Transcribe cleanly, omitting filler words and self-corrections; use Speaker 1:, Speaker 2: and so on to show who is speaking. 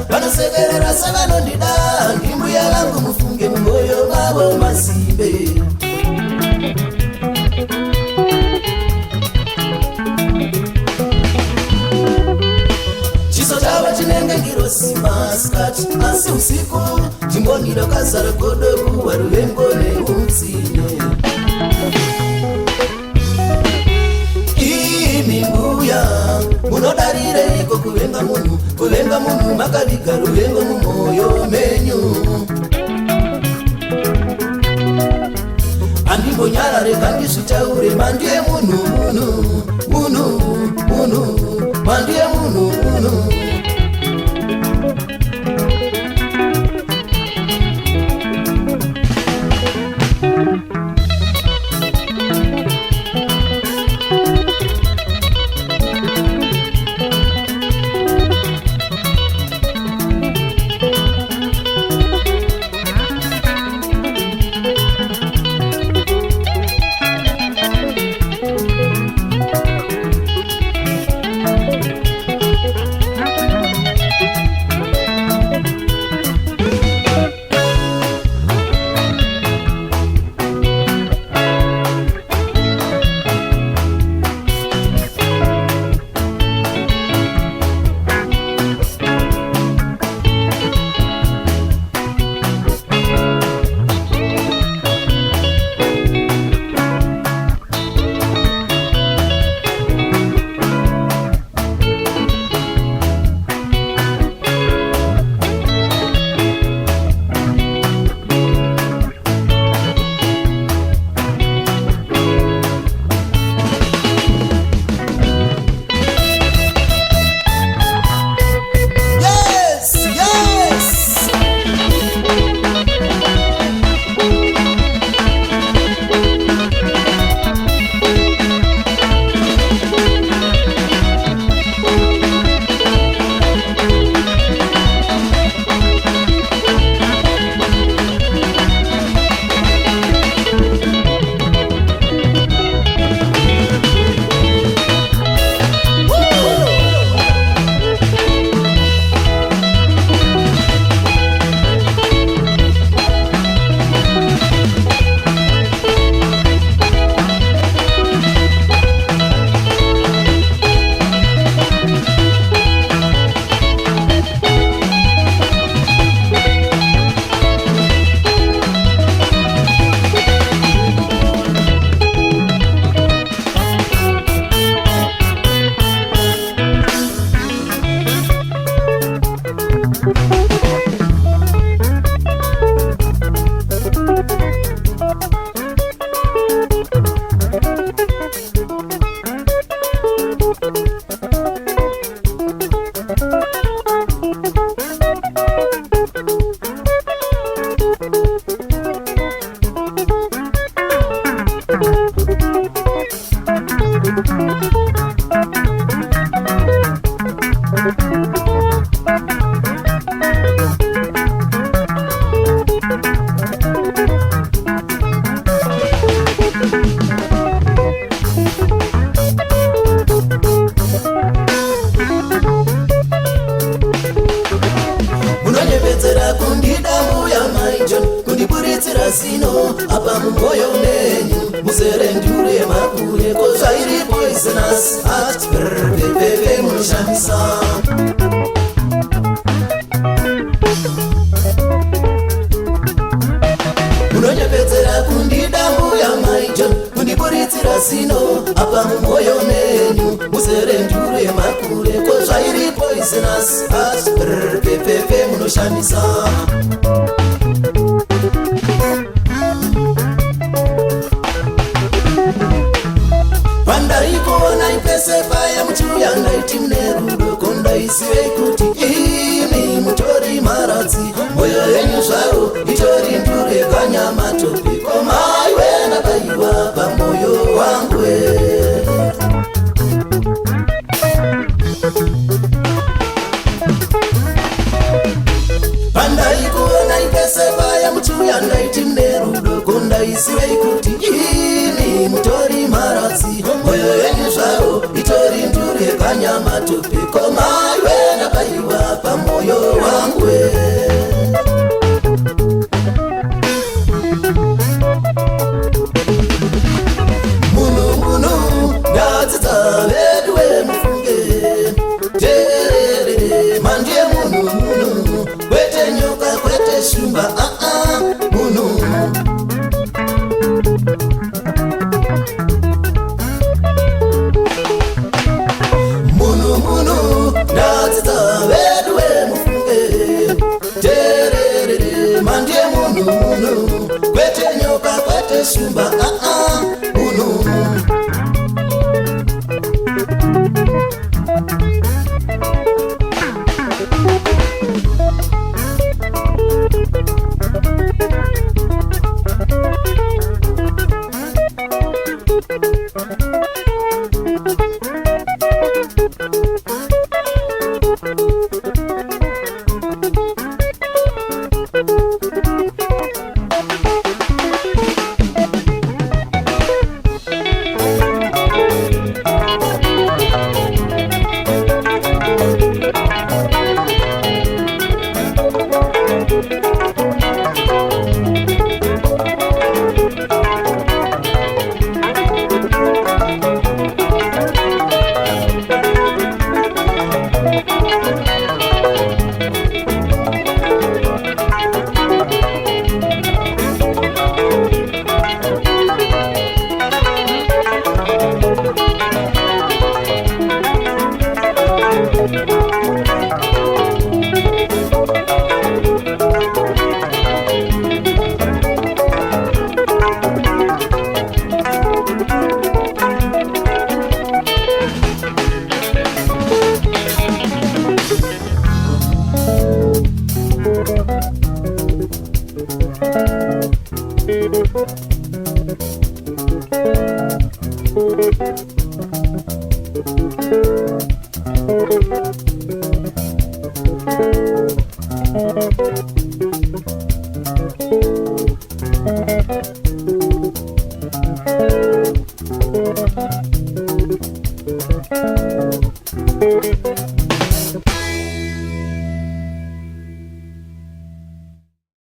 Speaker 1: Vanosekerera sevanondida ndimbuya vangu mufunge mumwoyo mavo masibe. Chiso chavo chinenge ngirosimba skati asi usiku chimboniro kazara godoku waruvengo neumtsine. Imi mbuya munodarireiko kuvenga munhu? Kuvenga munhu makaviga ruvengo mumwoyo menyu. Andimbonyarare kandizvitaure mandiye munhu mandiye munhu.
Speaker 2: Sino apa mumboyo menyu muserendure makure kozairi poisonous at pepe mushamisa unonyepedzera kundida mbuya maijo kundiburitsira sino apa mumboyo menyu muserendure makure kozairi poisonous at pepe mushamisa pese paya muchiuya ndaiti mune rudo kondaisivei kuti imi mutori maradzi mwoyo yenyu zvaro itori ndure kanyamatope komaiwe ndabaiwa pamwoyo wangwe pandaikuonai pese paya muchiuya ndaiti mune rudo kondaisivei kuti imi mutori maradzi mwoyo yenyu zvaro itori ndure kanyamatope komaiwe ndabaiwa pamwoyo wangwe ngadzidza vedu vemufunge tererere mandie munhu kwete nyoka kwete shumba munhu ngadzidza vedu vemufunge tererere mandie munhu kwete nyoka kwete shumba munhu
Speaker 1: Thank you.